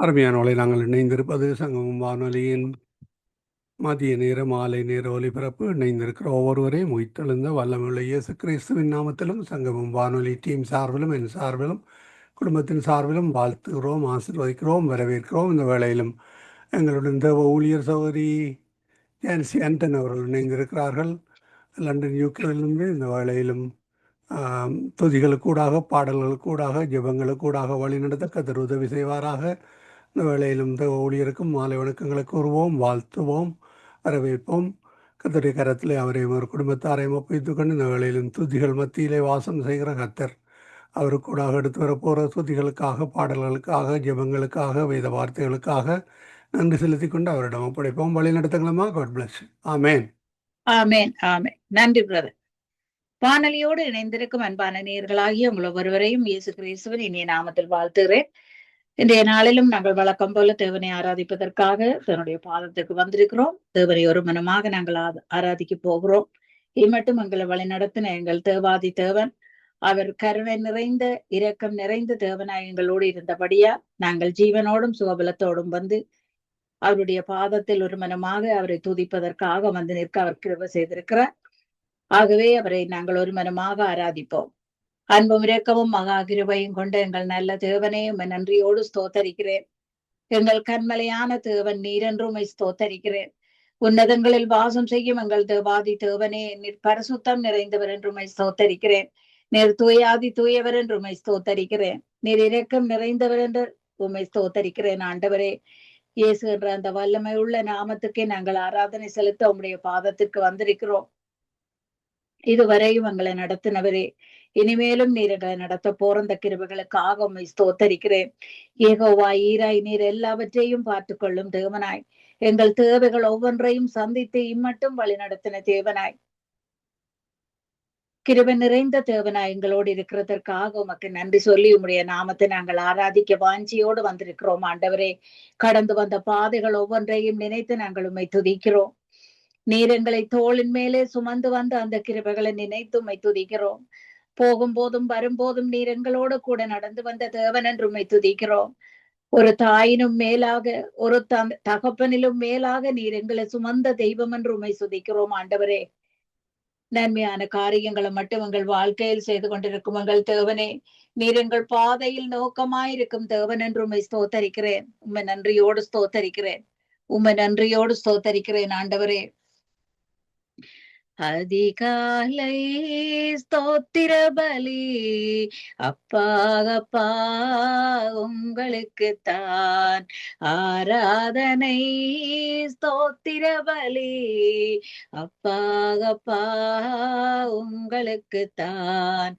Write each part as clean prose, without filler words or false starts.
அருமையானவளை நாங்கள் இணைந்திருப்பது சங்கமம் வானொலியின் மதிய நேர மாலை நேர ஒலிபரப்பு. இணைந்திருக்கிற ஒவ்வொருவரையும் உயிர்த்தெழுந்த வல்லமையுள்ள இயேசு கிறிஸ்துவின் நாமத்திலும் சங்கமம் வானொலி டீம் சார்பிலும் என் சார்பிலும் குடும்பத்தின் சார்பிலும் வாழ்த்துகிறோம், ஆசீர்வதிக்கிறோம், வரவேற்கிறோம். இந்த வேளையிலும் எங்களுடன் தேவ ஊழியர் சகோதரி ஜான்சி ஆண்டன் அவர்கள் இணைந்திருக்கிறார்கள் லண்டன் யூகேவிலிருந்து. இந்த வேளையிலும் துதிகளுக்கூடாக, பாடல்களுக்கூடாக, ஜெபங்களுக்கூடாக வழிநடத்த கர்த்தர் உதவி செய்வாராக. இந்த வேளையிலும் இந்த ஊழியருக்கும் மாலை வணக்கங்களை கூறுவோம், வாழ்த்துவோம், வரவேற்போம். கர்த்தருடைய கரத்திலே அவரையும் ஒரு குடும்பத்தாரையும் ஒப்புவித்துக் கொண்டு இந்த வேளையிலும் துதிகள் மத்தியிலே வாசம் செய்கிற கர்த்தர் அவருக்கூடாக எடுத்து வரப்போகிற துதிகளுக்காக, பாடல்களுக்காக, ஜெபங்களுக்காக, வேத வார்த்தைகளுக்காக நன்றி செலுத்தி கொண்டு அவரிடம் ஒப்படைப்போம். வழி நடத்துங்களா? God plus. ஆமேன். ஆமேன். ஆமேன். நன்றி பிரதர். வானொலியோடு இணைந்திருக்கும் அன்பான நேயர்களாகிய உங்கள் ஒவ்வொருவரையும் இயேசு கிறிஸ்துவின் இனிய நாமத்தில் வாழ்த்துகிறேன். இன்றைய நாளிலும் நாங்கள் வழக்கம் போல தேவனை ஆராதிப்பதற்காக தன்னுடைய பாதத்திற்கு வந்திருக்கிறோம். தேவனை ஒரு மனமாக நாங்கள் ஆராதிக்க போகிறோம். இம்மட்டும் எங்களை வழி நடத்தின எங்கள் தேவாதி தேவன், அவர் கருணை நிறைந்த இரக்கம் நிறைந்த தேவனாய் எங்களோடு இருந்தபடியா நாங்கள் ஜீவனோடும் சுகபலத்தோடும் வந்து அவருடைய பாதத்தில் ஒரு மனமாக அவரை துதிப்பதற்காக வந்து நிற்க அவர் கிருபை செய்திருக்கிறார். ஆகவே அவரை நாங்கள் ஒரு மனமாக ஆராதிப்போம். அன்பும் இரக்கமும் மகா கிருபையும் கொண்ட எங்கள் நல்ல தேவனே, உம்மை நன்றியோடு ஸ்தோத்தரிக்கிறேன். எங்கள் கண்மலையான தேவன் நீரென்றும் ஸ்தோத்தரிக்கிறேன். உன்னதங்களில் வாசம் செய்யும் எங்கள் தேவாதி தேவனே, நீர் பரிசுத்தம் நிறைந்தவர் என்று உம்மை ஸ்தோத்தரிக்கிறேன். நீர் தூயாதி தூயவர் என்று உம்மை ஸ்தோத்தரிக்கிறேன். நீர் இரக்கம் நிறைந்தவர் என்று உம்மை ஸ்தோத்தரிக்கிறேன். ஆண்டவரே, இயேசு என்ற அந்த வல்லமை உள்ள நாமத்துக்கே நாங்கள் ஆராதனை செலுத்த உம்முடைய பாதத்திற்கு வந்திருக்கிறோம். இதுவரையும் எங்களை நடத்தினவரே, இனிமேலும் நீர் எங்களை நடத்த போற அந்த கிருபைகளுக்காக உம்மை ஸ்தோத்தரிக்கிறேன். யெகோவா ஈராய், நீர் எல்லாவற்றையும் பார்த்து கொள்ளும் தேவனாய், எங்கள் தேவைகள் ஒவ்வொன்றையும் சந்தித்து இம்மட்டும் வழி நடத்தின தேவனாய், கிருபை நிறைந்த தேவனாய் எங்களோடு இருக்கிறதற்காக உமக்கு நன்றி சொல்லி உம்முடைய நாமத்தை நாங்கள் ஆராதிக்க வாஞ்சியோடு வந்திருக்கிறோம். ஆண்டவரே, கடந்து வந்த பாதைகள் ஒவ்வொன்றையும் நினைத்து நாங்கள் உம்மை துதிக்கிறோம். நீர் எங்களை தோளின் மேலே சுமந்து வந்த அந்த கிருபைகளை நினைத்து உம்மை துதிக்கிறோம். போகும்போதும் வரும்போதும் நீர் எங்களோடு கூட நடந்து வந்த தேவன் என்று உம்மை துதிக்கிறோம். ஒரு தாயினும் மேலாக, ஒரு தகப்பனிலும் மேலாக நீர் எங்களை சுமந்த தெய்வம் என்று உம்மை துதிக்கிறோம். ஆண்டவரே, நன்மையான காரியங்களை மட்டும் எங்கள் வாழ்க்கையில் செய்து கொண்டிருக்கும் எங்கள் தேவனே, நீர் எங்கள் பாதையில் நோக்கமாயிருக்கும் தேவன் என்று உம்மை ஸ்தோத்தரிக்கிறேன். உம்மை நன்றியோடு ஸ்தோத்தரிக்கிறேன். உம்மை நன்றியோடு ஸ்தோத்தரிக்கிறேன். ஆண்டவரே, அதிகாலை ஸ்தோத்திர பலி அப்பா அப்பா உங்களுக்குத்தான் ஆராதனை. ஸ்தோத்திர பலி அப்பா அப்பா உங்களுக்குத்தான்.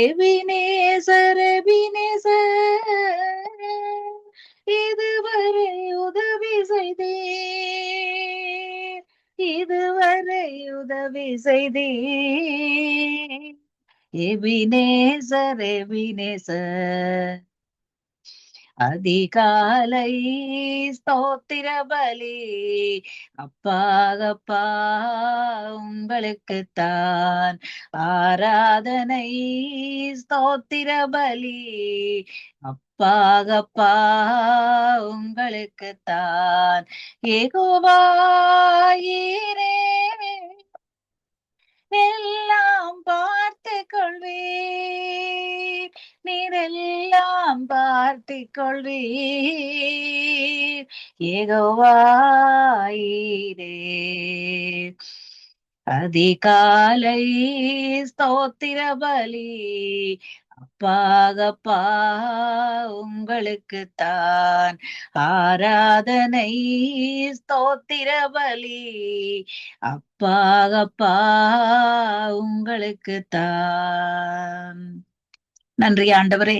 எபினேசர் எபினேசர், இதுவரை உதவி செய்தீர், இதுவரை உதவி செய்தீர். எபினேசர் எபினேசர், அதிகாலை ஸ்தோத்திர பலி அப்பா அப்பா உங்களுக்குத்தான் ஆராதனை. ஸ்தோத்திர பலி அப்பா அப்பா உங்களுக்குத்தான். யெகோவா ஈரே, எல்லாம் பார்த்து கொள்வீர், நீரெல்லாம் பார்த்து கொள்வீர். யெகோவா ஈரே, அதிகாலை ஸ்தோத்திர பலி அப்பா அப்பா உங்களுக்குத்தான் ஆராதனை. ஸ்தோத்திர பலி அப்பா அப்பா உங்களுக்குத்தான். நன்றி ஆண்டவரே,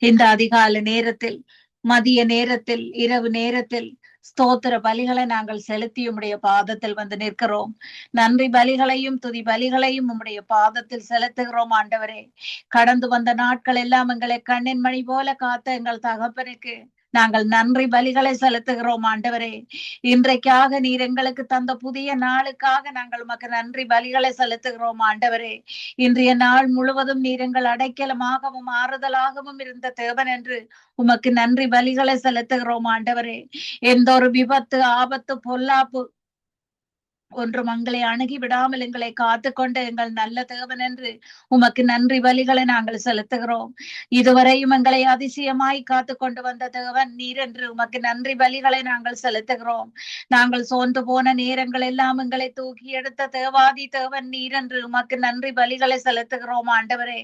இந்த அதிகாலை நேரத்தில், மதிய நேரத்தில், இரவு நேரத்தில் ஸ்தோத்திர பலிகளை நாங்கள் செலுத்தி உம்முடைய பாதத்தில் வந்து நிற்கிறோம். நன்றி பலிகளையும் துதி பலிகளையும் உம்முடைய பாதத்தில் செலுத்துகிறோம். ஆண்டவரே, கடந்து வந்த நாட்கள் எல்லாம் எங்களை கண்ணின் மணி போல காத்த எங்கள் தகப்பனுக்கு நாங்கள் நன்றி பலிகளை செலுத்துகிறோம் ஆண்டவரே. இன்றைக்காக நீர் எங்களுக்கு தந்த புதிய நாளுக்காக நாங்கள் உமக்கு நன்றி பலிகளை செலுத்துகிறோம் ஆண்டவரே. இன்றைய நாள் முழுவதும் நீர் எங்கள் அடைக்கலமாகவும் ஆறுதலாகவும் இருந்த தேவன் என்று உமக்கு நன்றி பலிகளை செலுத்துகிறோம் ஆண்டவரே. எந்த ஒரு விபத்து, ஆபத்து, பொல்லாப்பு ஒன்றும் எங்களை அணுகி விடாமல் எங்களை காத்துக்கொண்ட எங்கள் நல்ல தேவன் என்று உமக்கு நன்றி பலிகளை நாங்கள் செலுத்துகிறோம். இதுவரையும் எங்களை அதிசயமாய் காத்து கொண்டு வந்த தேவன் நீர் என்று உமக்கு நன்றி பலிகளை நாங்கள் செலுத்துகிறோம். நாங்கள் சோர்ந்து போன நேரங்கள் எல்லாம் எங்களை தூக்கி எடுத்த தேவாதி தேவன் நீர் என்று உமக்கு நன்றி பலிகளை செலுத்துகிறோம் ஆண்டவரே.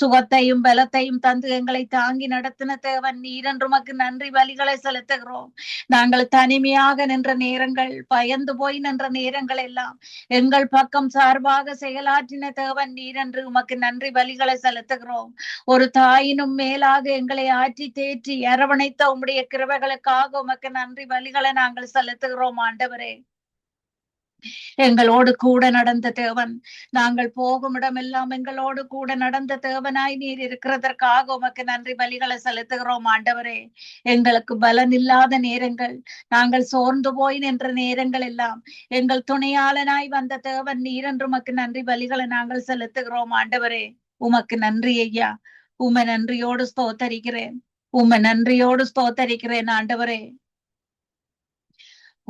சுகத்தையும் பலத்தையும் தந்து எங்களை தாங்கி நடத்தின தேவன் நீர் என்று உமக்கு நன்றி பலிகளை செலுத்துகிறோம். நாங்கள் தனிமையாக நின்ற நேரங்கள், பயந்து போய் நின்ற நேரங்கள் எல்லாம் எங்கள் பக்கம் சார்பாக செயலாற்றின தேவன் நீர் என்று உமக்கு நன்றி பலிகளை செலுத்துகிறோம். ஒரு தாயினும் மேலாக எங்களை ஆற்றி தேற்றி அரவணைத்த உம்முடைய கிருபைகளுக்காக உமக்கு நன்றி பலிகளை நாங்கள் செலுத்துகிறோம் ஆண்டவரே. எங்களோடு கூட நடந்த தேவன், நாங்கள் போகும் இடமெல்லாம் எங்களோடு கூட நடந்த தேவனாய் நீர் இருக்கிறதற்காக உமக்கு நன்றி பலிகளை செலுத்துகிறோம் ஆண்டவரே. எங்களுக்கு பலன் இல்லாத நேரங்கள், நாங்கள் சோர்ந்து போய் நின்ற நேரங்கள் எல்லாம் எங்கள் துணையாளனாய் வந்த தேவன் நீர் என்று உமக்கு நன்றி பலிகளை நாங்கள் செலுத்துகிறோம் ஆண்டவரே. உமக்கு நன்றி ஐயா. உம நன்றியோடு ஸ்தோத்தரிக்கிறேன். உம நன்றியோடு ஸ்தோத்தரிக்கிறேன் ஆண்டவரே.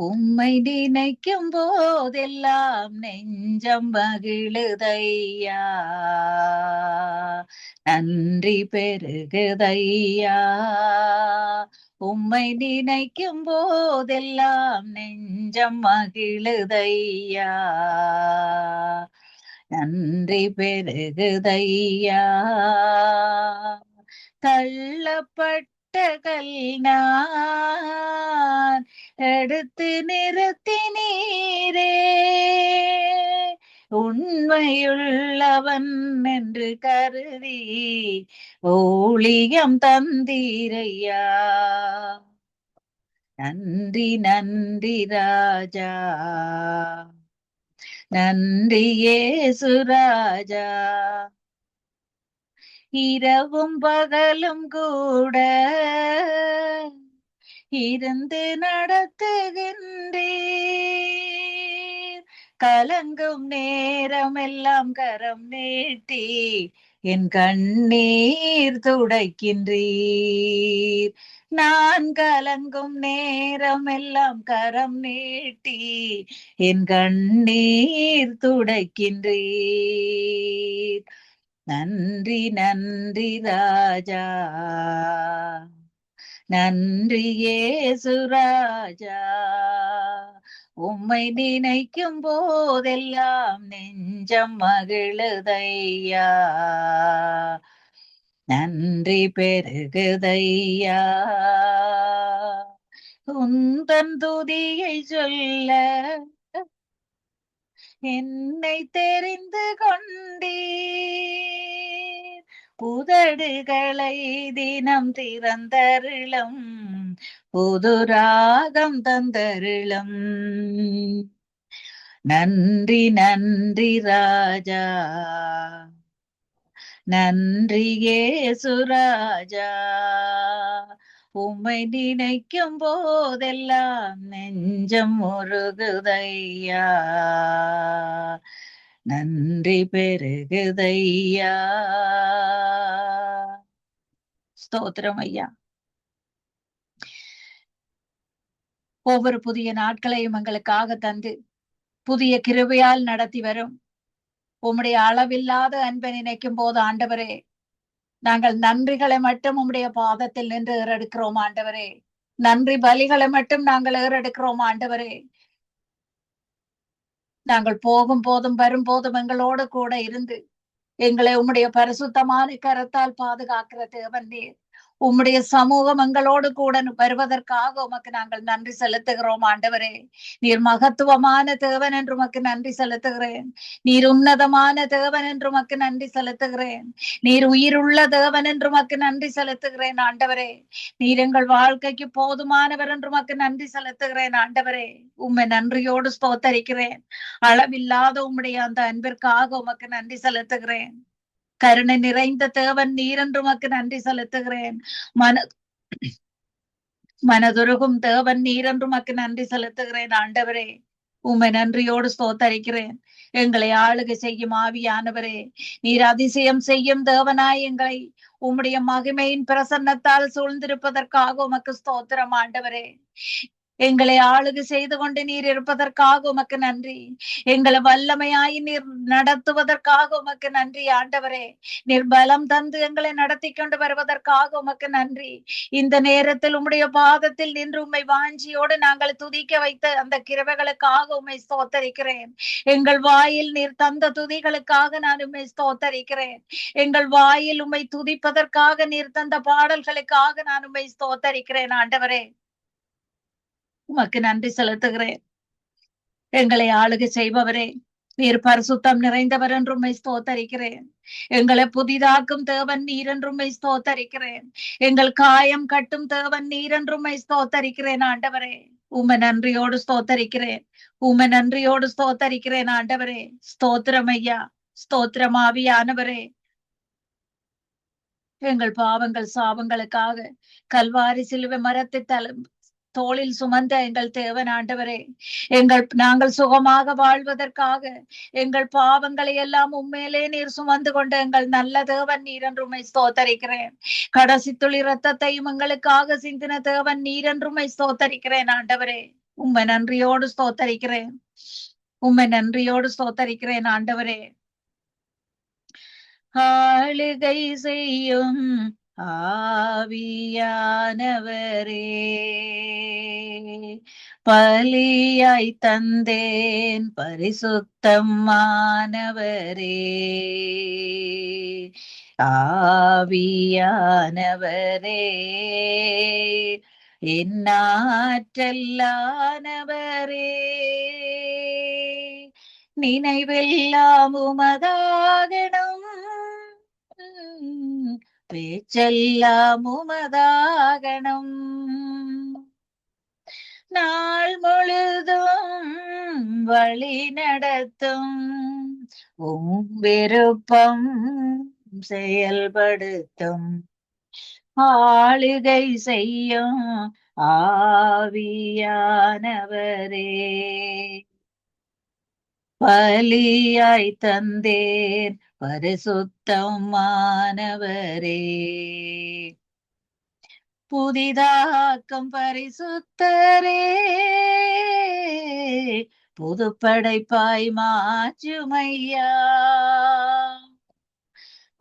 உம்மை நினைக்கும் போதெல்லாம் நெஞ்சம் மகிழுதையா, நன்றி பெருகுதையா. உம்மை நினைக்கும் போதெல்லாம் நெஞ்சம் மகிழுதையா, நன்றி பெருகுதையா. தள்ளப்பட்ட கல் நான் எடுத்து நிறுத்தினீரே, உண்மையுள்ளவன் என்று கருதி ஊழியம் தந்தீரையா. நன்றி நன்றி ராஜா, நன்றி இயேசு ராஜா. இரவும் பகலும் கூட இருந்து நடத்துகின்றீர், கலங்கும் நேரம் எல்லாம் கரம் நீட்டி என் கண்ணீர் துடைக்கின்றீர். நான் கலங்கும் நேரம் எல்லாம் கரம் நீட்டி என் கண்ணீர் துடைக்கின்றீர். நன்றி நன்றி ராஜா, நன்றி இயேசு ராஜா. உம்மை நினைக்கும் போதெல்லாம் நெஞ்சம் மகிழுதையா, நன்றி பெருகுதையா. உந்தன் துதியை சொல்ல என்னை தெரிந்து கொண்டீர், புதடுகளை தினம் திறந்தருளும், புது ராகம் தந்தருளும். நன்றி நன்றி ராஜா, நன்றி இயேசு ராஜா. உம்மை நினைக்கும் போதெல்லாம் நெஞ்சம் முருகுதையா, நன்றி பெருகுதையா. ஸ்தோத்திரம் ஐயா. ஒவ்வொரு புதிய நாட்களையும் எங்களுக்காக தந்து புதிய கிருபையால் நடத்தி வரும் உம்முடைய அளவில்லாத அன்பை நினைக்கும் போது ஆண்டவரே, நாங்கள் நன்றிகளை மட்டும் உம்முடைய பாதத்தில் நின்று ஏறெடுக்கிறோம் ஆண்டவரே. நன்றி பலிகளை மட்டும் நாங்கள் ஏறெடுக்கிறோம் ஆண்டவரே. நாங்கள் போகும் போதும் வரும் போதும் எங்களோடு கூட இருந்து எங்களை உம்முடைய பரிசுத்தமான கரத்தால் பாதுகாக்கிற தேவன் நீர். உம்முடைய சமூகம் எங்களோடு கூட வருவதற்காக உமக்கு நாங்கள் நன்றி செலுத்துகிறோம் ஆண்டவரே. நீர் மகத்துவமான தேவன் என்று உமக்கு நன்றி செலுத்துகிறேன். நீர் உன்னதமான தேவன் என்று உமக்கு நன்றி செலுத்துகிறேன். நீர் உயிருள்ள தேவன் என்று உமக்கு நன்றி செலுத்துகிறேன் ஆண்டவரே. நீர் எங்கள் வாழ்க்கைக்கு போதுமானவர் என்று உமக்கு நன்றி செலுத்துகிறேன் ஆண்டவரே. உம்மை நன்றியோடு ஸ்தோத்தரிக்கிறேன். அளவில்லாத உம்முடைய அந்த அன்பிற்காக உமக்கு நன்றி செலுத்துகிறேன். கருணை நிறைந்த தேவன் நீர் என்று உமக்கு நன்றி செலுத்துகிறேன். மனதுருகும் தேவன் நீர் என்று உமக்கு நன்றி செலுத்துகிறேன் ஆண்டவரே. உம்மை நன்றியோடு ஸ்தோத்தரிக்கிறேன். எங்களை ஆளுகை செய்யும் ஆவியானவரே, நீர் அதிசயம் செய்யும் தேவனாய் எங்களை உம்முடைய மகிமையின் பிரசன்னத்தால் சூழ்ந்திருப்பதற்காக உமக்கு ஸ்தோத்திரம் ஆண்டவரே. எங்களை ஆளுகை செய்து கொண்டு நீர் இருப்பதற்காக உமக்கு நன்றி. எங்களை வல்லமையாய் நீர் நடத்துவதற்காக உமக்கு நன்றி ஆண்டவரே. நீர் பலம் தந்து எங்களை நடத்தி கொண்டு வருவதற்காக உமக்கு நன்றி. இந்த நேரத்தில் உம்முடைய பாதத்தில் நின்று உம்மை வாஞ்சியோடு நாங்கள் துதிக்க வைத்த அந்த கிருபைகளுக்காக உம்மை ஸ்தோத்தரிக்கிறேன். எங்கள் வாயில் நீர் தந்த துதிகளுக்காக நான் உம்மை ஸ்தோத்தரிக்கிறேன். எங்கள் வாயில் உம்மை துதிப்பதற்காக நீர் தந்த பாடல்களுக்காக நான் உம்மை ஸ்தோத்தரிக்கிறேன் ஆண்டவரே. உமக்கு நன்றி செலுத்துகிறேன். எங்களை ஆளுகை செய்பவரே, நீர் பரிசுத்தம் நிறைந்தவர் என்று உம்மை ஸ்தோத்தரிக்கிறேன். எங்களை புதிதாக்கும் தேவன் நீர் என்று உம்மை ஸ்தோத்தரிக்கிறேன். எங்கள் காயம் கட்டும் தேவன் நீர் என்று உம்மை ஸ்தோத்தரிக்கிறேன் ஆண்டவரே. உம்மை நன்றியோடு ஸ்தோத்தரிக்கிறேன். உம்மை நன்றியோடு ஸ்தோத்தரிக்கிறேன் ஆண்டவரே. ஸ்தோத்திரம் ஐயா, ஸ்தோத்திரம் ஆவியானவரே. எங்கள் பாவங்கள் சாபங்களுக்காக கல்வாரி சிலுவை மரத்தை தோளில் சுமந்த எங்கள் தேவன் ஆண்டவரே, நாங்கள் சுகமாக வாழ்வதற்காக எங்கள் பாவங்களை எல்லாம் உண்மையிலே நீர் சுமந்து கொண்ட எங்கள் நல்ல தேவன் நீர் என்று உம்மை ஸ்தோத்தரிக்கிறேன். கடைசி துளி ரத்தத்தையும் எங்களுக்காக சிந்தின தேவன் நீர் என்று உம்மை ஸ்தோத்தரிக்கிறேன் ஆண்டவரே. உம்மை நன்றியோடு ஸ்தோத்தரிக்கிறேன். உம்மை நன்றியோடு ஸ்தோத்தரிக்கிறேன் ஆண்டவரே. ஆளுகை செய்யும் ஆவியானவரே, பலியாய் தந்தேன் பரிசுத்தமானவரே. ஆவியானவரே, என்னாற்றல்லானவரே, நினைவெல்லாம் உமதாகணும், பேச்செல்லாம் உமதாகணும். நாள் முழுதும் வழி நடத்தும் விருப்பம் செயல்படுத்தும் ஆளுகை செய்யும் ஆவியானவரே, பலியாய் தந்தேன் பரிசுத்தமானவரே. புதிதாக்கும் பரிசுத்தரே, புதுப்படைப்பாய் மாற்றுமையா,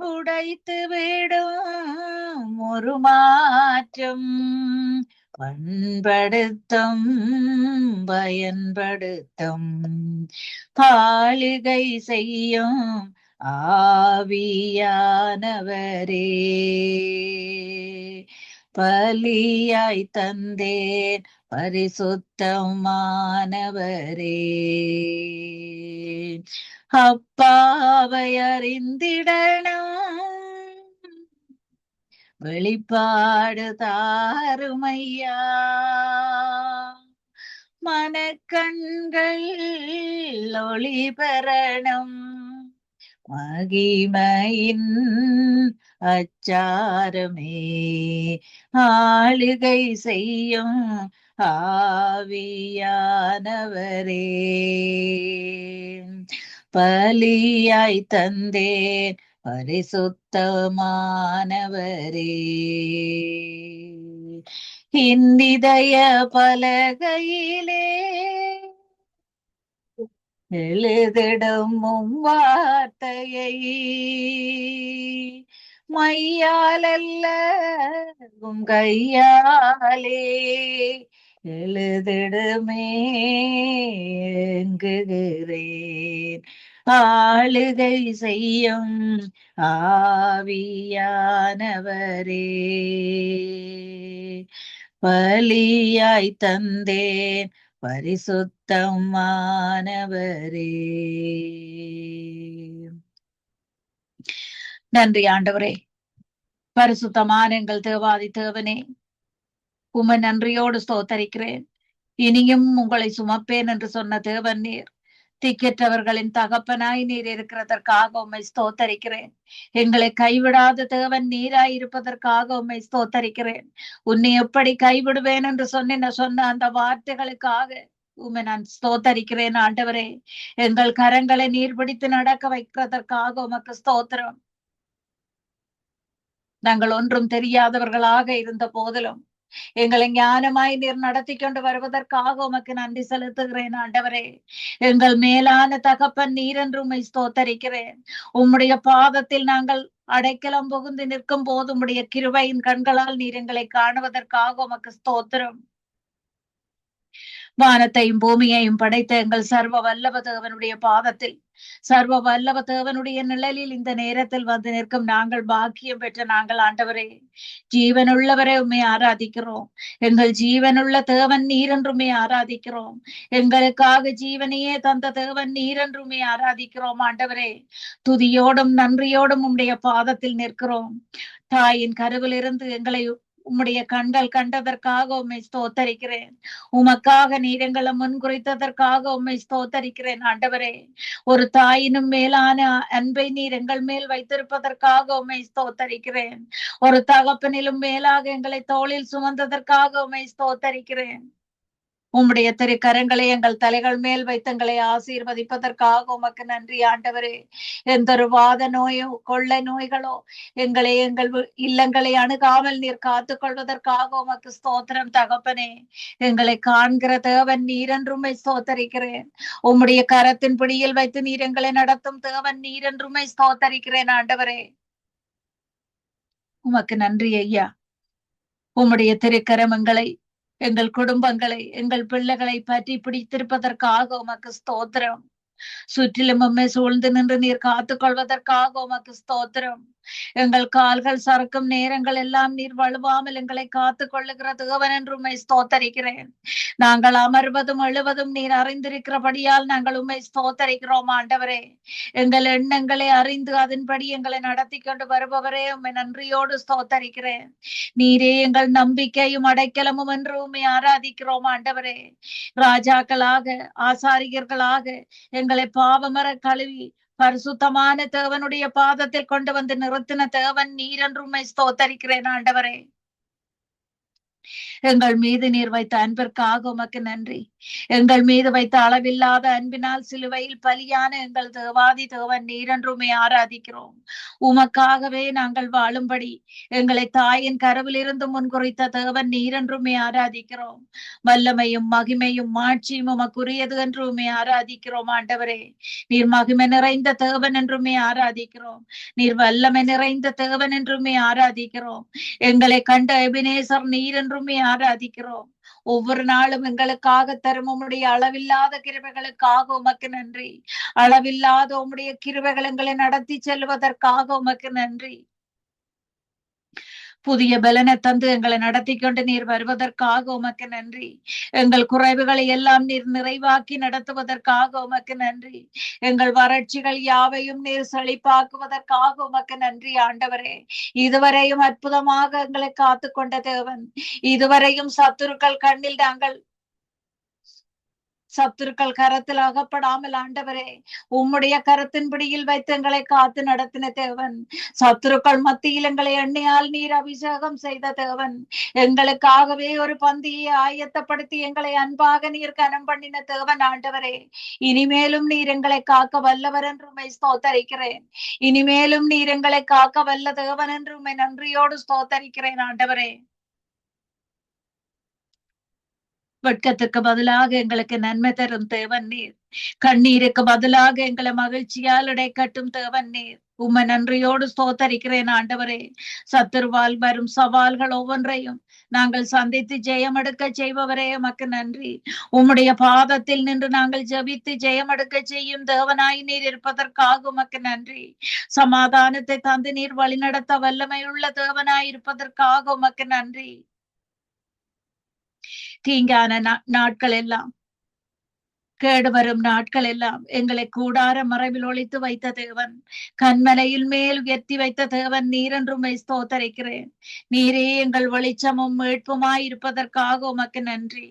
உடைத்து விடும் ஒரு மாற்றம் பண்படுத்தும் பயன்படுத்தும் ஆளுகை செய்யும் ஆவியானவரே, பலியாய் தந்தேன் பரிசுத்தமானவரே. அப்பாவை அறிந்திடணும், வெளிப்பாடு தாருமையா, மனக்கண்கள் ஒளி பெறணும், மகிமையின் அச்சாரமே, ஆளுகை செய்யும் ஆவியானவரே, பலியாய் தந்தேன் பரிசுத்தமானவரே. இந்திதய பலகையிலே எழுதிடும் வார்த்தையை மையாலல்ல கையாலே எழுதிடுமே எங்குகிறேன், ஆளுகை செய்யும் ஆவியானவரே, பலியாய் தந்தேன் பரிசுத்தமானவரே. நன்றி ஆண்டவரே. பரிசுத்தமான எங்கள் தேவாதி தேவனே, உம்மை நன்றியோடு ஸ்தோத்தரிக்கிறேன். இனியும் உங்களை சுமப்பேன் என்று சொன்ன தேவன் நீர். திக்கற்றவர்களின் தகப்பனாய் நீர் இருக்கிறதற்காக உம்மை ஸ்தோத்தரிக்கிறேன். எங்களை கைவிடாத தேவன் நீராய் இருப்பதற்காக உம்மை ஸ்தோத்தரிக்கிறேன். உன்னை எப்படி கைவிடுவேன் என்று சொன்ன அந்த வார்த்தைகளுக்காக உம்மை நான் ஸ்தோத்தரிக்கிறேன் ஆண்டவரே. எங்கள் கரங்களை நீர் பிடித்து நடக்க வைக்கிறதற்காக உமக்கு ஸ்தோத்திரம். நாங்கள் ஒன்றும் தெரியாதவர்களாக இருந்த போதிலும் எங்களை ஞானமாய் நீர் நடத்தி கொண்டு வருவதற்காக உமக்கு நன்றி செலுத்துகிறேன் ஆண்டவரே. எங்கள் மேலான தகப்பன் நீர் என்று உம்மை ஸ்தோத்தரிக்கிறேன். உம்முடைய பாதத்தில் நாங்கள் அடைக்கலம் புகுந்து நிற்கும் போது உம்முடைய கிருபையின் கண்களால் நீர் எங்களை காணுவதற்காக உமக்கு ஸ்தோத்திரம். வானத்தையும் பூமியையும் படைத்த எங்கள் சர்வ வல்லப தேவனுடைய பாதத்தில், சர்வ வல்லப தேவனுடைய நிழலில் இந்த நேரத்தில் வந்து நிற்கும் நாங்கள் பாக்கியம் பெற்ற நாங்கள் ஆண்டவரே. ஜீவனுள்ளவரை உண்மை ஆராதிக்கிறோம். எங்கள் ஜீவனுள்ள தேவன் நீரென்றுமே ஆராதிக்கிறோம். எங்களுக்காக ஜீவனையே தந்த தேவன் நீரென்றுமே ஆராதிக்கிறோம் ஆண்டவரே. துதியோடும் நன்றியோடும் உம்முடைய பாதத்தில் நிற்கிறோம். தாயின் கருவிலிருந்து எங்களை உம்முடைய கண்கள் கண்டதற்காக உம்மை ஸ்தோத்தரிக்கிறேன். உமக்காக நீர் எங்களை முன்குறித்ததற்காக உம்மை ஸ்தோத்தரிக்கிறேன் ஆண்டவரே. ஒரு தாயினும் மேலான அன்பை நீர் எங்கள் மேல் வைத்திருப்பதற்காக உம்மை ஸ்தோத்தரிக்கிறேன். ஒரு தகப்பனிலும் மேலாக எங்களை தோளில் சுமந்ததற்காக உம்மை ஸ்தோத்தரிக்கிறேன். உம்முடைய திருக்கரங்களை எங்கள் தலைகள் மேல் வைத்தங்களை ஆசீர்வதிப்பதற்காக உமக்கு நன்றி ஆண்டவரே. எந்த ஒரு வாத நோயோ கொள்ளை நோய்களோ எங்கள் இல்லங்களை அணுகாமல் நீர் காத்துக் கொள்வதற்காக உமக்கு ஸ்தோத்திரம் தகப்பனே. எங்களை காண்கிற தேவன் நீரென்றுமை ஸ்தோத்தரிக்கிறேன். உம்முடைய கரத்தின் பிடியில் வைத்து நீர் எங்களை நடத்தும் தேவன் நீரென்றுமை ஸ்தோத்தரிக்கிறேன் ஆண்டவரே. உமக்கு நன்றி ஐயா. உம்முடைய திருக்கரம் எங்கள் குடும்பங்களை எங்கள் பிள்ளைகளை பற்றி பிடித்திருப்பதற்காக உமக்கு ஸ்தோத்திரம். சுற்றிலும் உம்மை சூழ்ந்து நின்று நீர் காத்துக் கொள்வதற்காக உமக்கு ஸ்தோத்திரம். எங்கள் கால்கள் சறுக்கும் நேரங்கள் எல்லாம் நீர் வலுவாமல் எங்களை காத்துக் கொள்ளுகிற தேவன் என்று உம்மை ஸ்தோத்தரிக்கிறேன். நாங்கள் அமர்வதும் எழுவதும் நீர் அறிந்திருக்கிறபடியால் நாங்கள் உம்மை ஸ்தோத்தரிக்கிறோம் ஆண்டவரே. எங்கள் எண்ணங்களை அறிந்து அதன்படி எங்களை நடத்தி கொண்டு வருபவரே உம்மை நன்றியோடு ஸ்தோத்தரிக்கிறேன். நீரே எங்கள் நம்பிக்கையும் அடைக்கலமும் என்று உம்மை ஆராதிக்கிறோம் ஆண்டவரே. ராஜாக்களாக ஆசாரியர்களாக எங்களை பாவமர கழுவி பரிசுத்தமான தேவனுடைய பாதத்தில் கொண்டு வந்து நிறுத்தின தேவன் நீர் என்று உம்மை ஸ்தோத்தரிக்கிறேன் ஆண்டவரே. எங்கள் மீது நீர் வைத்த அன்பிற்காக உமக்கு நன்றி. எங்கள் மீது வைத்த அளவில்லாத அன்பினால் சிலுவையில் பலியான எங்கள் தேவாதி தேவன் நீரென்றுமே ஆராதிக்கிறோம். உமக்காகவே நாங்கள் வாழும்படி எங்களை தாயின் கருவிலிருந்து முன்குறித்த தேவன் நீரென்றுமே ஆராதிக்கிறோம். வல்லமையும் மகிமையும் மாட்சியும் உமக்குரியது என்றுமே ஆராதிக்கிறோம் ஆண்டவரே. நீர் மகிமை நிறைந்த தேவன் என்றுமே ஆராதிக்கிறோம். நீர் வல்லமை நிறைந்த தேவன் என்றுமே ஆராதிக்கிறோம். எங்களை கண்ட எபினேசர் நீர் என்றுமே ஆராதிக்கிறோம். ஒவ்வொரு நாளும் எங்களுக்காக தரும் உம்முடைய அளவில்லாத கிருபைகளுக்காக உமக்கு நன்றி. அளவில்லாத உம்முடைய கிருபைகள் எங்களை நடத்தி செல்வதற்காக உமக்கு நன்றி. புதிய பலனை தந்து எங்களை நடத்தி கொண்டு நீர் வருவதற்காக உமக்கு நன்றி. எங்கள் குறைவுகளை எல்லாம் நீர் நிறைவாக்கி நடத்துவதற்காக உமக்கு நன்றி. எங்கள் வறட்சிகள் யாவையும் நீர் செழிப்பாக்குவதற்காக உமக்கு நன்றி ஆண்டவரே. இதுவரையும் அற்புதமாக எங்களை காத்து கொண்ட தேவன். இதுவரையும் சத்துருக்கள் கரத்தில் அகப்படாமல் ஆண்டவரே உம்முடைய கரத்தின் பிடியில் வைத்து எங்களை காத்து நடத்தின தேவன். சத்துருக்கள் மத்தியில் எங்களை எண்ணெயால் நீர் அபிஷேகம் செய்த தேவன். எங்களுக்காகவே ஒரு பந்தியை ஆயத்தப்படுத்தி எங்களை அன்பாக நீர் கனம் பண்ணின தேவன் ஆண்டவரே. இனிமேலும் நீர் எங்களை காக்க வல்லவர் என்று உம்மை ஸ்தோத்தரிக்கிறேன். இனிமேலும் நீர் எங்களை காக்க வல்ல தேவன் என்று உம்மை நன்றியோடு ஸ்தோத்தரிக்கிறேன் ஆண்டவரே. வெட்கத்துக்கு பதிலாக எங்களுக்கு நன்மை தரும் தேவன் நீர். கண்ணீருக்கு பதிலாக எங்களை மகிழ்ச்சியால் இடைக்கட்டும் தேவன் நீர். உம்மை நன்றியோடு ஸ்தோத்தரிக்கிறேன் ஆண்டவரே. சத்துருவால் வரும் சவால்கள் ஒவ்வொன்றையும் நாங்கள் சந்தித்து ஜெயம் எடுக்க செய்பவரே உமக்கு நன்றி. உம்முடைய பாதத்தில் நின்று நாங்கள் ஜெபித்து ஜெயம் எடுக்க செய்யும் தேவனாய் நீர் இருப்பதற்காக உமக்கு நன்றி. சமாதானத்தை தந்து நீர் வழிநடத்த வல்லமையுள்ள தேவனாய் இருப்பதற்காக உமக்கு நன்றி. தீங்கான நாட்கள் எல்லாம் கேடு வரும் நாட்கள் எல்லாம் எங்களை கூடார மறைவில் ஒளித்து வைத்த தேவன், கண்மலையில் மேல் உயர்த்தி வைத்த தேவன் நீர் என்றும் ஸ்தோத்தரிக்கிறேன். நீரே எங்கள் வெளிச்சமும் மீட்புமாய் இருப்பதற்காக உமக்கு நன்றி.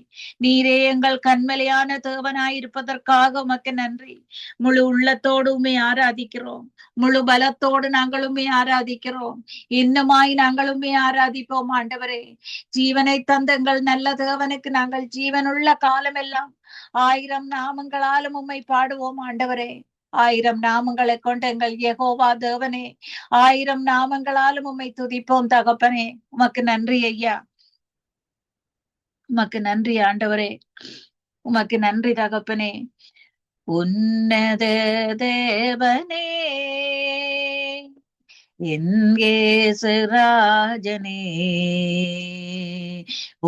நீரே எங்கள் கண்மலையான தேவனாய் இருப்பதற்காக உமக்கு நன்றி. முழு உள்ளத்தோடு உம்மை ஆராதிக்கிறோம். முழு பலத்தோடு நாங்கள் உம்மை ஆராதிக்கிறோம். இன்னுமாய் நாங்கள் உம்மை ஆராதிப்போம் ஆண்டவரே. ஜீவனை தந்த எங்கள் நல்ல தேவனுக்கு நாங்கள் ஜீவனுள்ள காலம் எல்லாம் 1000 நாமங்களாலும் உம்மை பாடுவோம் ஆண்டவரே. 1000 நாமங்களை கொண்ட எங்கள் யெகோவா தேவனே, 1000 நாமங்களாலும் உம்மை துதிப்போம் தகப்பனே. உமக்கு நன்றி ஐயா, உமக்கு நன்றி ஆண்டவரே, உமக்கு நன்றி தகப்பனே. உன்னத தேவனே, என் இயேசுராஜனே,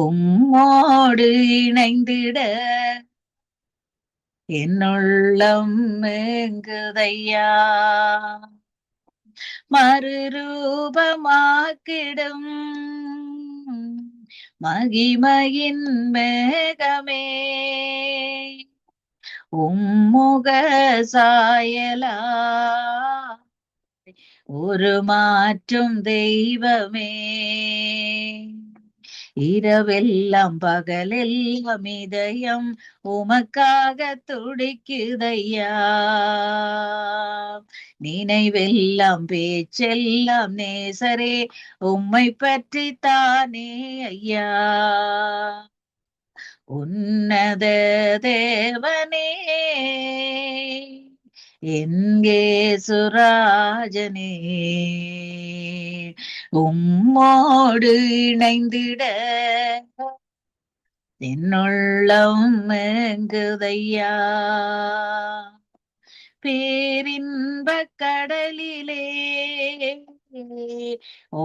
உம்மோடு இணைந்திட என்னுள்ளம் எங்குதையா, மறுரூபமாக்கிடும் மகிமையின் மேகமே, உம்முக சாயலா ஒரு மாற்றும் தெய்வமே, இரவெல்லாம் பகலெல்லாம் இதயம் உமக்காக துடிக்குதையா, நினைவெல்லாம் பேச்செல்லாம் நேசரே உம்மை பற்றி தானே ஐயா. உன்னத தேவனே, என் இயேசுராஜனே, உம்மோடு இணைந்திட என்னுள்ளம் எங்குதையா, பேரின்பக் கடலிலே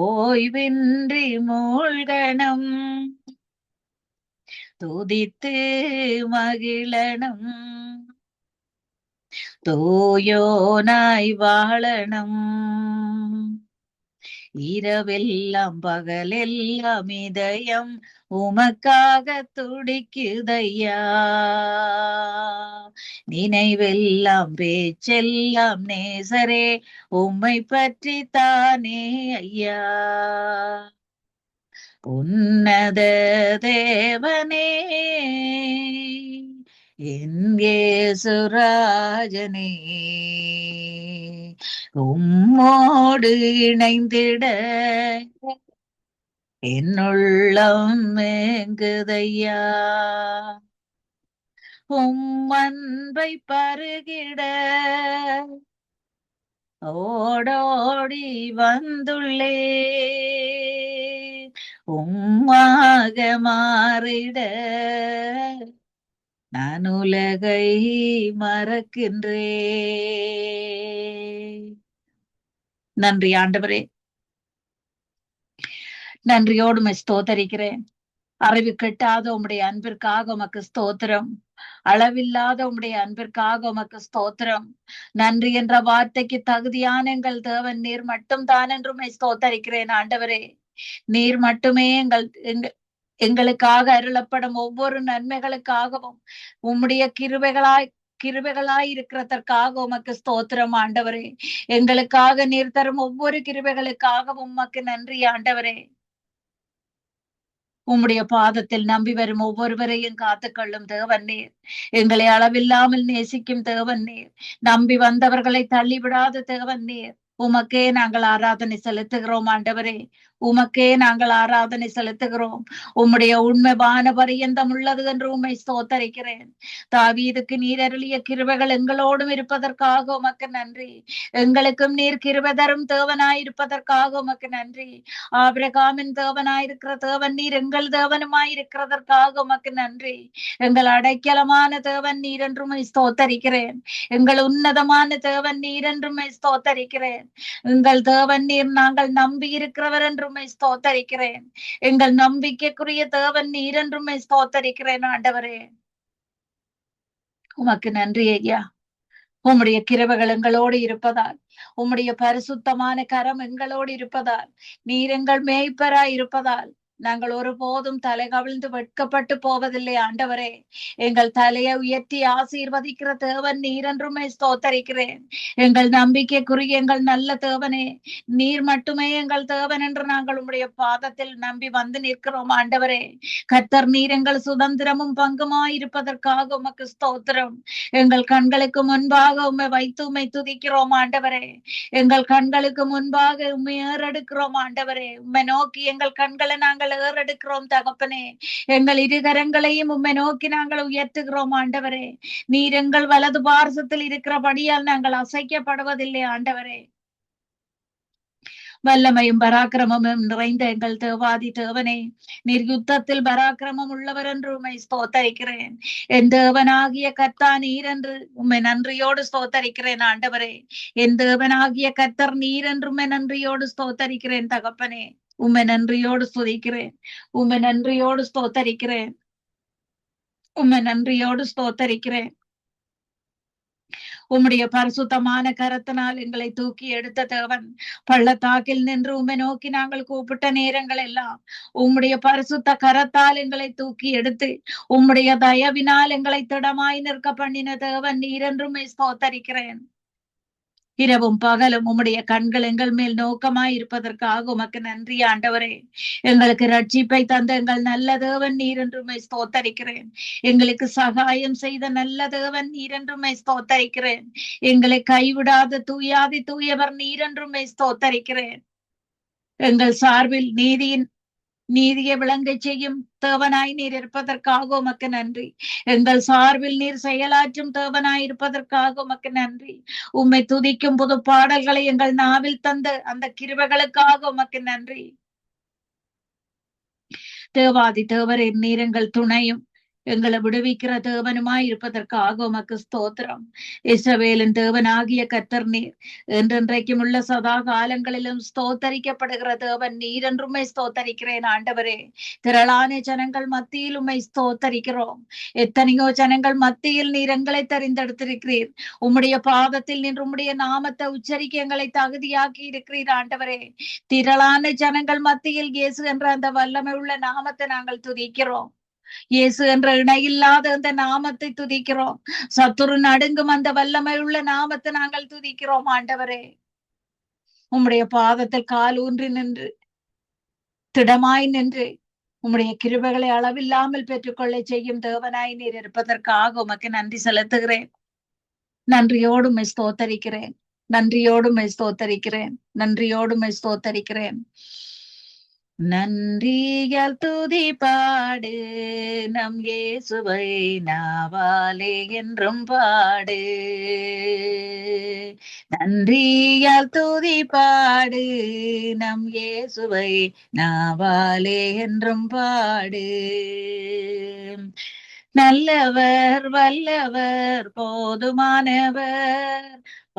ஓய்வின்றி மூழ்கணும், துதித்து மகிழணும், தூயோனாய் வாழணும், இரவெல்லாம் பகலெல்லாம் இதயம் உமக்காக துடிக்குதையா, நினைவெல்லாம் பேச்செல்லாம் நேசரே உம்மை பற்றி தானே ஐயா. உன்னத தேவனே, என் இயேசுராஜனே, உம்மோடு இணைந்திட என்னுள்ளம் எங்குதையா, உம் அன்பை பருகிட ஓடோடி வந்துள்ளே, உம்மாக மாறிட நான் உலகை மறக்கின்றேன். நன்றி ஆண்டவரே, நன்றியோடு ஸ்தோத்தரிக்கிறேன். அறிவு கெட்டாத உம்முடைய அன்பிற்காக உமக்கு ஸ்தோத்திரம். அளவில்லாத உம்முடைய அன்பிற்காக உமக்கு ஸ்தோத்திரம். நன்றி என்ற வார்த்தைக்கு தகுதியான எங்கள் தேவன் நீர் மட்டும் தான் என்றும் ஸ்தோத்தரிக்கிறேன் ஆண்டவரே. நீர் மட்டுமே எங்களுக்காக அருளப்படும் ஒவ்வொரு நன்மைகளுக்காகவும் உம்முடைய கிருபைகளாய் இருக்கிறதற்காக உமக்கு ஸ்தோத்திரம் ஆண்டவரே. எங்களுக்காக நீர் தரும் ஒவ்வொரு கிருபைகளுக்காகவும் உமக்கு நன்றி ஆண்டவரே. உம்முடைய பாதத்தில் நம்பி வரும் ஒவ்வொருவரையும் காத்துக்கொள்ளும் தேவன் நீர். எங்களை அளவில்லாமல் நேசிக்கும் தேவன் நீர். நம்பி வந்தவர்களை தள்ளிவிடாத தேவன் நீர். உமக்கே நாங்கள் ஆராதனை செலுத்துகிறோம் ஆண்டவரே. உமக்கே நாங்கள் ஆராதனை செலுத்துகிறோம். உம்முடைய உண்மை வான பரியந்தம் உள்ளது என்று உம்மை ஸ்தோத்தரிக்கிறேன். தாவீதுக்கு நீர் அருளிய கிருபைகள் எங்களோடும் இருப்பதற்காக உமக்கு நன்றி. எங்களுக்கும் நீர் கிருபை தரும் தேவனாயிருப்பதற்காக உமக்கு நன்றி. ஆபிரகாமின் தேவனாயிருக்கிற தேவன் நீர் எங்கள் தேவனுமாயிருக்கிறதற்காக உமக்கு நன்றி. எங்கள் அடைக்கலமான தேவன் நீர் என்றும் ஸ்தோத்தரிக்கிறேன். எங்கள் உன்னதமான தேவன் நீர் என்றும் ஸ்தோத்தரிக்கிறேன். எங்கள் தேவன் நீர் நாங்கள் நம்பி இருக்கிறவர் என்றும் ஸ்தோத்தரிக்கிறேன். எங்கள் நம்பிக்கைக்குரிய தேவன் நீர் என்றும் ஸ்தோத்தரிக்கிறேன் ஆண்டவரே. உமக்கு நன்றி ஐயா. உம்முடைய கிருபைகள் எங்களோடு இருப்பதால், உம்முடைய பரிசுத்தமான கரம் எங்களோடு இருப்பதால், நீர் எங்கள் மேய்ப்பராய் இருப்பதால் நாங்கள் ஒருபோதும் தலை கவிழ்ந்து வெட்கப்பட்டு போவதில்லை ஆண்டவரே. எங்கள் தலையை உயர்த்தி ஆசீர்வதிக்கிற தேவன் நீர் என்றுமே ஸ்தோத்தரிக்கிறேன். எங்கள் நம்பிக்கைக்குரிய எங்கள் நல்ல தேவனே, நீர் மட்டுமே எங்கள் தேவன் என்று நாங்கள் உம்முடைய பாதத்தில் நம்பி வந்து நிற்கிறோம் ஆண்டவரே. கர்த்தர் நீர் எங்கள் சுதந்திரமும் பங்குமாயிருப்பதற்காக உமக்கு ஸ்தோத்திரம். எங்கள் கண்களுக்கு முன்பாக உம்மை வைத்து உம்மை துதிக்கிறோம் ஆண்டவரே. எங்கள் கண்களுக்கு முன்பாக உம்மை ஏறெடுக்கிறோம் ஆண்டவரே. உம்மை நோக்கி எங்கள் கண்களை நாங்கள் ஏறெடுக்கிறோம் தகப்பனே. எங்கள் இருகரங்களையும் உம்மை நோக்கி நாங்கள் உயர்த்துகிறோம் ஆண்டவரே. நீர் எங்கள் வலது பார்சத்தில் இருக்கிறபடியால் நாங்கள் அசைக்கப்படுவதில்லை ஆண்டவரே. வல்லமையும் பராக்கிரமமும் நிறைந்த எங்கள் தேவாதி தேவனே, நீர் யுத்தத்தில் பராக்கிரமம் உள்ளவர் என்று உம்மை ஸ்தோத்தரிக்கிறேன். என் தேவனாகிய கர்த்தா நீர் என்று உம்மை நன்றியோடு ஸ்தோத்தரிக்கிறேன் ஆண்டவரே. என் தேவனாகிய கர்த்தர் நீர் என்று உம்மை நன்றியோடு ஸ்தோத்தரிக்கிறேன் தகப்பனே. உம்மை நன்றியோடு ஸ்துதிக்கிறேன். உம்மை நன்றியோடு ஸ்தோத்தரிக்கிறேன். உம்மை நன்றியோடு ஸ்தோத்தரிக்கிறேன். உம்முடைய பரிசுத்தமான கரத்தினால் எங்களை தூக்கி எடுத்த தேவன். பள்ளத்தாக்கில் நின்று உம்மை நோக்கி நாங்கள் கூப்பிட்ட நேரங்கள் எல்லாம் உம்முடைய பரிசுத்த கரத்தால் எங்களை தூக்கி எடுத்து உம்முடைய தயவினால் எங்களை திடமாய் நிற்க பண்ணின தேவன் நீர் என்றும் ஸ்தோத்தரிக்கிறேன். இரவும் பகலும் உம்முடைய கண்கள் எங்கள் மேல் நோக்கமாய் இருப்பதற்காக உமக்கு நன்றி ஆண்டவரே. எங்களுக்கு ரட்சிப்பை தந்த எங்கள் நல்ல தேவன் நீர் என்றுமே ஸ்தோத்தரிக்கிறேன். எங்களுக்கு சகாயம் செய்த நல்ல தேவன் நீர் என்றுமே ஸ்தோத்தரிக்கிறேன். எங்களை கைவிடாத தூயாதி தூயவர் நீர் என்றுமே ஸ்தோத்தரிக்கிறேன். எங்கள் சார்பில் நீதியை விளங்க செய்யும் தேவனாய் நீர் இருப்பதற்காக உமக்கு நன்றி. எங்கள் சார்பில் நீர் செயலாற்றும் தேவனாய் இருப்பதற்காக உமக்கு நன்றி. உம்மை துதிக்கும் புது பாடல்களை எங்கள் நாவில் தந்த அந்த கிருபைகளுக்காக உமக்கு நன்றி. தேவாதி தேவரே, நீர் எங்கள் துணையும் எங்களை விடுவிக்கிற தேவனுமாய் இருப்பதற்காக உமக்கு ஸ்தோத்திரம். இஸ்ரவேலின் தேவனாகிய கர்த்தர் நீர் என்றென்றைக்கும் உள்ள சதா காலங்களிலும் ஸ்தோத்தரிக்கப்படுகிற தேவன் நீர் என்றுமே ஸ்தோத்தரிக்கிறேன் ஆண்டவரே. திரளான ஜனங்கள் மத்தியில் உம்மை ஸ்தோத்தரிக்கிறோம். எத்தனையோ ஜனங்கள் மத்தியில் நீர் எங்களை தெரிந்தெடுத்திருக்கிறீர். உம்முடைய பாதத்தில் நின்று உம்முடைய நாமத்தை உச்சரிக்க எங்களை தகுதியாக்கி இருக்கிறீர் ஆண்டவரே. திரளான ஜனங்கள் மத்தியில் இயேசு என்ற அந்த வல்லமை உள்ள நாமத்தை நாங்கள் துதிக்கிறோம். இயேசு என்ற இணையில்லாத அந்த நாமத்தை துதிக்கிறோம். சத்துரு நடுங்கும் அந்த வல்லமை உள்ள நாமத்தை நாங்கள் துதிக்கிறோம் ஆண்டவரே. உம்முடைய பாதத்தில் கால் ஊன்றி நின்று திடமாய் நின்று உம்முடைய கிருபைகளை அளவில்லாமல் பெற்றுக்கொள்ள செய்யும் தேவனாய் நீர் இருப்பதற்காக உமக்கு நன்றி செலுத்துகிறேன். நன்றியோடு உம்மை ஸ்தோத்தரிக்கிறேன். நன்றியோடு உம்மை ஸ்தோத்தரிக்கிறேன். நன்றியோடு உம்மை ஸ்தோத்தரிக்கிறேன். நன்றியால் துதி பாடு நம் இயேசுவை நாவாலே என்றும் பாடு. நன்றியால் துதி பாடு நம் இயேசுவை நாவாலே என்றும் பாடு. நல்லவர் வல்லவர் போதுமானவர்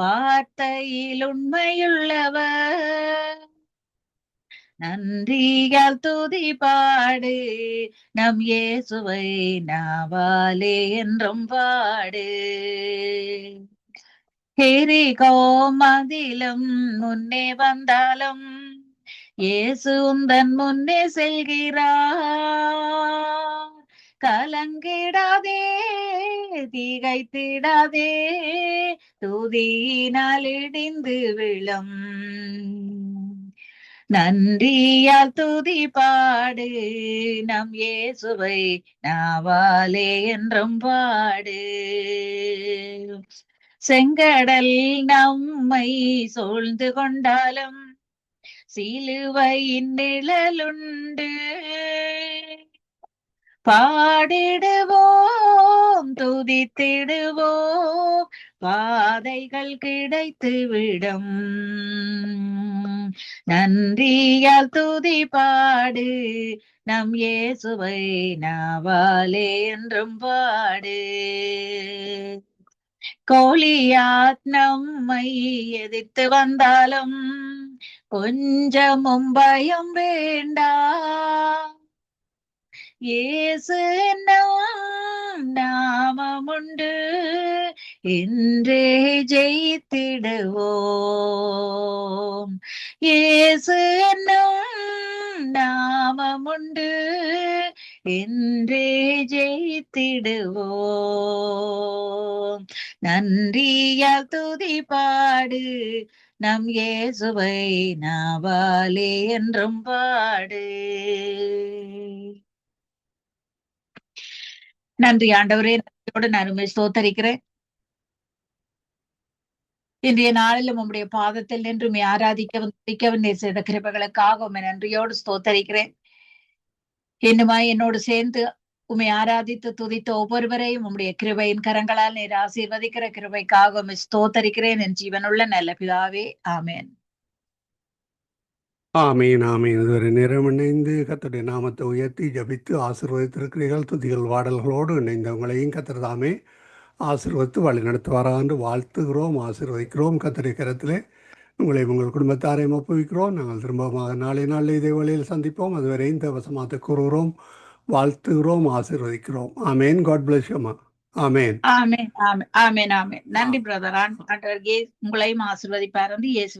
வார்த்தையில் உண்மையுள்ளவர். நன்றியால் துதி பாடு நம் இயேசுவை நாவாலே என்றும் பாடு. எரிகோ மதிலும் முன்னே வந்தாலும் இயேசு உந்தன் முன்னே செல்கிறார். கலங்கிடாதே திகைத்திடாதே துதியினால் இடிந்து விழும். நன்றியால் துதி பாடு நம் இயேசுவை நாவாலே என்றும் பாடு. செங்கடல் நம்மை சூழ்ந்து கொண்டாலும் சிலுவையின் நிழலுண்டு. பாடிடுவோம் துதித்திடுவோம் பாதைகள் கிடைத்துவிடும். நன்றியால் துதி பாடு நம் இயேசுவை நாவாலே என்றும் பாடு. கோலியாத் நம்மை எதிர்த்து வந்தாலும் கொஞ்சமும் பயம் வேண்டாம். இயேசு நாமமுண்டு என்றே ஜெயித்திடுவோம். இயேசு நாமம் ஜெயமுண்டு என்றே ஜெயித்திடுவோம். நன்றியால் துதி பாடு நம் இயேசுவை நாவாலே என்றும் பாடு. நன்றி ஆண்டவரே, நன்றியோடு நான் உம்மை ஸ்தோத்தரிக்கிறேன். இன்றைய நாளிலும் உம்முடைய பாதத்தில் நின்று உம்மை ஆராதிக்கவும் துதிக்கவும் நீர் செய்த கிருபைகளுக்காக உம்மை நன்றியோடு ஸ்தோத்தரிக்கிறேன். இன்னுமாய் என்னோடு சேர்ந்து உம்மை ஆராதித்து துதித்த ஒவ்வொருவரையும் உம்முடைய கிருபையின் கரங்களால் நீர் ஆசீர்வதிக்கிற கிருபைக்காக உம்மை ஸ்தோத்தரிக்கிறேன். என் ஜீவனுள்ள நல்ல பிதாவே, ஆமென். ஆமீன் ஆமீன். இதுவரை நேரம் இணைந்து கர்த்தருடைய நாமத்தை உயர்த்தி ஜபித்து ஆசீர்வதித்திருக்கிறீர்கள். துதிகள் வாடல்களோடு இணைந்த உங்களையும் கர்த்தர் தாமே ஆசீர்வதித்து வழி நடத்துவாராக என்று வாழ்த்துகிறோம், ஆசீர்வதிக்கிறோம். கர்த்தருடைய கரத்திலே உங்களை உங்கள் குடும்பத்தாரையும் ஒப்புவிக்கிறோம். நாங்கள் திரும்பமாக நாளை நாளில் இதே வழியில் சந்திப்போம். அதுவரை இந்த வசமாத்தை கூறுகிறோம், வாழ்த்துகிறோம், ஆசீர்வதிக்கிறோம். ஆமேன். காட் பிளஸ் யூ அம்மா. ஆமேன். ஆமென், ஆமென், ஆமென், ஆமென். நன்றி பிரதர். ஆண்டவர் உங்களையும் ஆசீர்வதிப்பார் என்று இயேசு